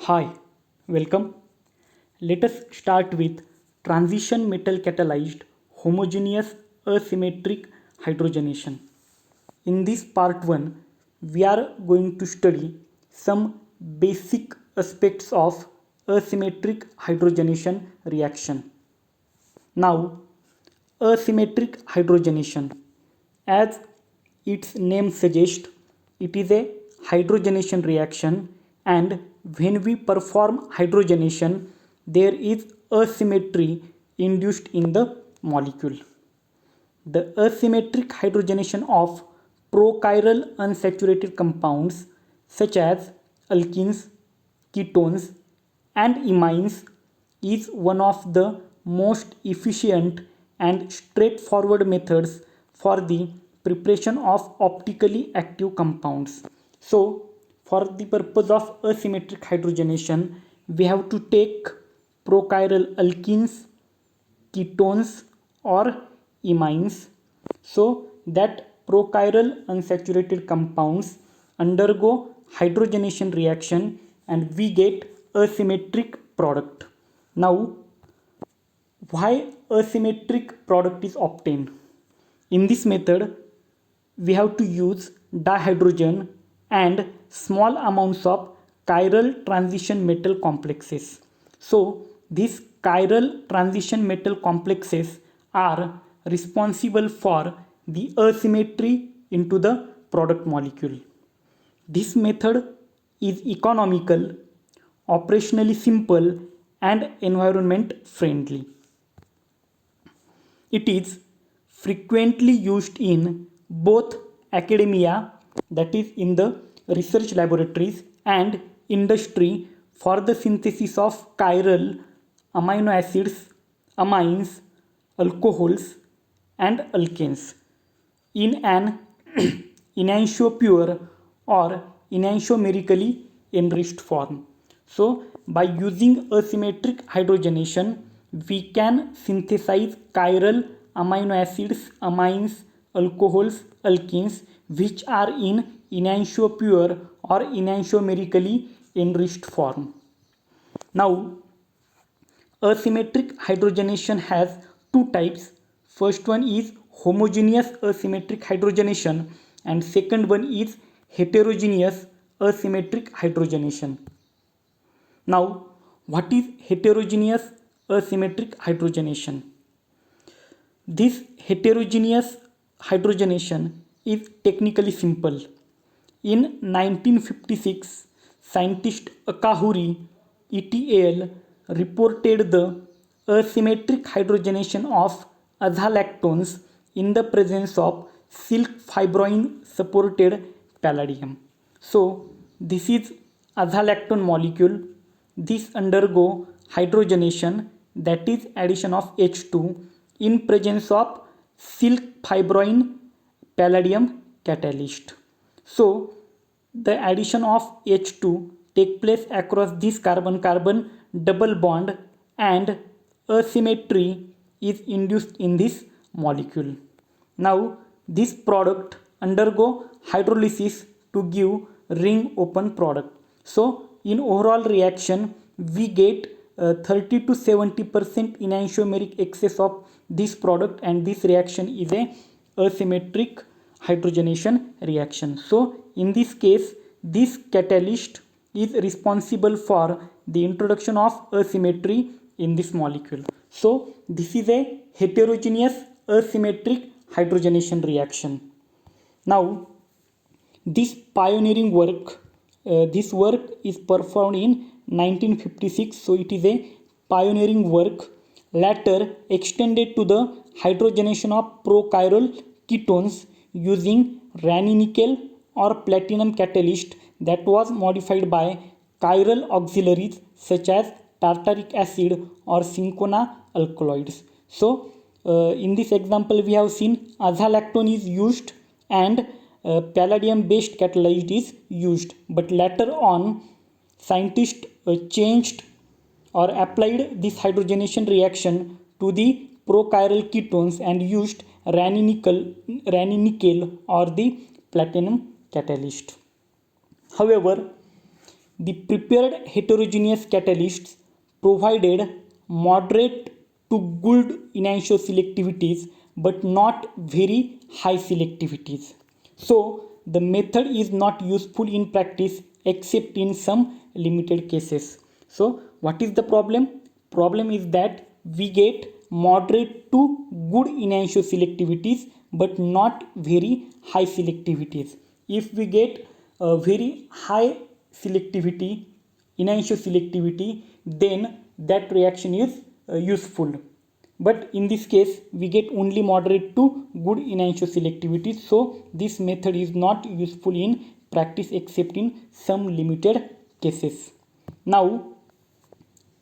Hi, welcome. Let us start with transition metal catalyzed homogeneous asymmetric hydrogenation. In this part 1, we are going to study some basic aspects of asymmetric hydrogenation reaction. Now, asymmetric hydrogenation, as its name suggests, it is a hydrogenation reaction, and when we perform hydrogenation, there is asymmetry induced in the molecule. The asymmetric hydrogenation of prochiral unsaturated compounds such as alkenes, ketones, and imines is one of the most efficient and straightforward methods for the preparation of optically active compounds. So, for the purpose of asymmetric hydrogenation, we have to take prochiral alkenes, ketones, or imines, so that prochiral unsaturated compounds undergo hydrogenation reaction and we get asymmetric product. Now, why asymmetric product is obtained? In this method, we have to use dihydrogen and small amounts of chiral transition metal complexes. So, these chiral transition metal complexes are responsible for the asymmetry into the product molecule. This method is economical, operationally simple, and environment friendly. It is frequently used in both academia, that is, in the research laboratories, and industry for the synthesis of chiral amino acids, amines, alcohols, and alkanes in an enantiopure or enantiomerically enriched form. So, by using asymmetric hydrogenation, we can synthesize chiral amino acids, amines, alcohols, alkenes which are in enantiopure or enantiomerically enriched form. Now, asymmetric hydrogenation has two types. First one is homogeneous asymmetric hydrogenation and second one is heterogeneous asymmetric hydrogenation. Now, what is heterogeneous asymmetric hydrogenation? This heterogeneous hydrogenation is technically simple. In 1956, scientist Akahuri et al. Reported the asymmetric hydrogenation of azalactones in the presence of silk fibroin supported palladium. So, this is azalactone molecule. This undergo hydrogenation, that is addition of H2 in presence of silk fibroin palladium catalyst. So, the addition of H2 take place across this carbon-carbon double bond and asymmetry is induced in this molecule. Now, this product undergo hydrolysis to give ring open product. So, in overall reaction, we get 30 to 70% enantiomeric excess of this product, and this reaction is a asymmetric hydrogenation reaction. So, in this case, this catalyst is responsible for the introduction of asymmetry in this molecule. So, this is a heterogeneous asymmetric hydrogenation reaction. Now, this pioneering work, this work is performed in 1956, so it is a pioneering work, later extended to the hydrogenation of prochiral ketones using ranitidine or platinum catalyst that was modified by chiral auxiliaries such as tartaric acid or cinchona alkaloids. So, in this example, we have seen azalactone is used and palladium based catalyst is used, but later on scientists changed or applied this hydrogenation reaction to the prochiral ketones and used ranitidine or the platinum catalyst. However, the prepared heterogeneous catalysts provided moderate to good enantioselectivities but not very high selectivities. So the method is not useful in practice except in some limited cases. So what is the problem? Problem is that we get moderate to good enantioselectivities but not very high selectivities. If we get a very high selectivity, enantioselectivity, then that reaction is useful. But in this case, we get only moderate to good enantioselectivity. So this method is not useful in practice except in some limited cases. Now,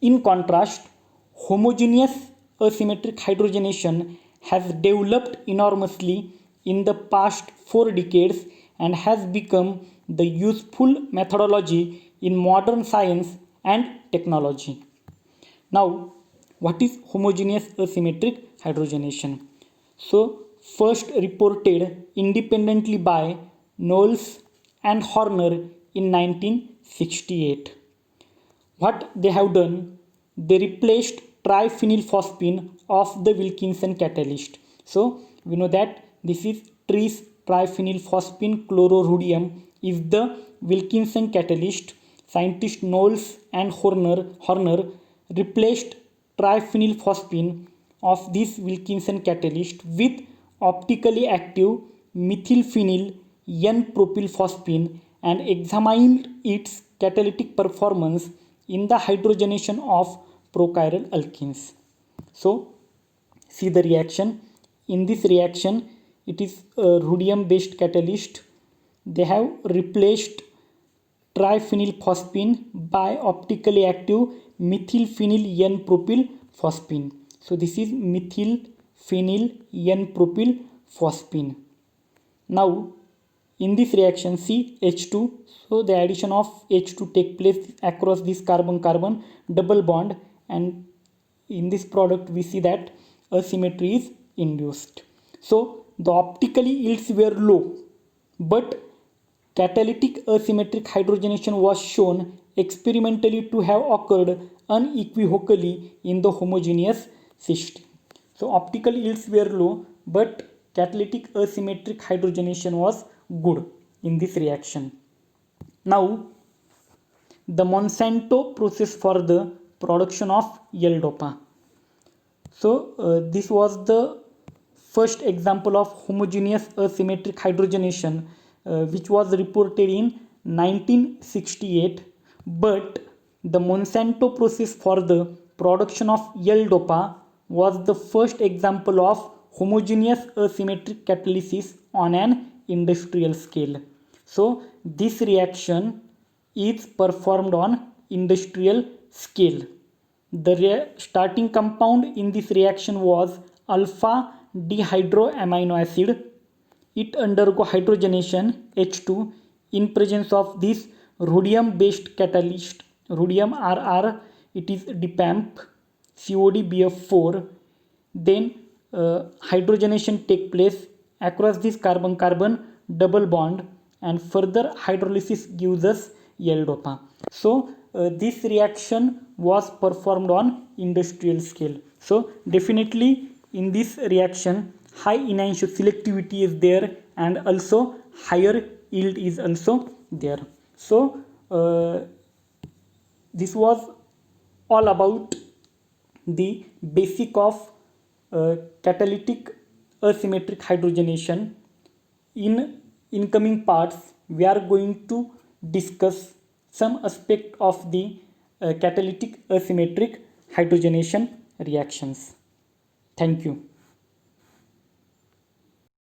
in contrast, homogeneous asymmetric hydrogenation has developed enormously in the past 4 decades and has become the useful methodology in modern science and technology. Now, what is homogeneous asymmetric hydrogenation? So, first reported independently by Knowles and Horner in 1968. What they have done, they replaced triphenylphosphine of the Wilkinson catalyst. So we know that this is tris triphenylphosphine chlororhodium is the Wilkinson catalyst. Scientists Knowles and Horner replaced triphenylphosphine of this Wilkinson catalyst with optically active methylphenyl N-propylphosphine and examined its catalytic performance in the hydrogenation of prochiral alkenes. So see the reaction. In this reaction, it is a rhodium based catalyst. They have replaced triphenylphosphine by optically active methylphenyl N-propylphosphine. So this is methylphenyl N-propylphosphine. Now in this reaction see H2, so the addition of H2 take place across this carbon-carbon double bond, and in this product we see that asymmetry is induced. So the optically yields were low, but catalytic asymmetric hydrogenation was shown experimentally to have occurred unequivocally in the homogeneous system. So optical yields were low, but catalytic asymmetric hydrogenation was good in this reaction. Now, the Monsanto process for the production of L-DOPA. So, this was the first example of homogeneous asymmetric hydrogenation which was reported in 1968, but the Monsanto process for the production of L-DOPA was the first example of homogeneous asymmetric catalysis on an industrial scale. So this reaction is performed on industrial scale. The starting compound in this reaction was alpha dehydroamino acid. It undergo hydrogenation H2 in presence of this rhodium based catalyst, rhodium RR, it is DPAMP, CODBF4. Then hydrogenation take place across this carbon-carbon double bond, and further hydrolysis gives us L-DOPA. So this reaction was performed on industrial scale. So definitely in this reaction high enantioselectivity is there and also higher yield is also there. So this was all about the basic of catalytic asymmetric hydrogenation. In incoming parts we are going to discuss some aspect of the catalytic asymmetric hydrogenation reactions. Thank you.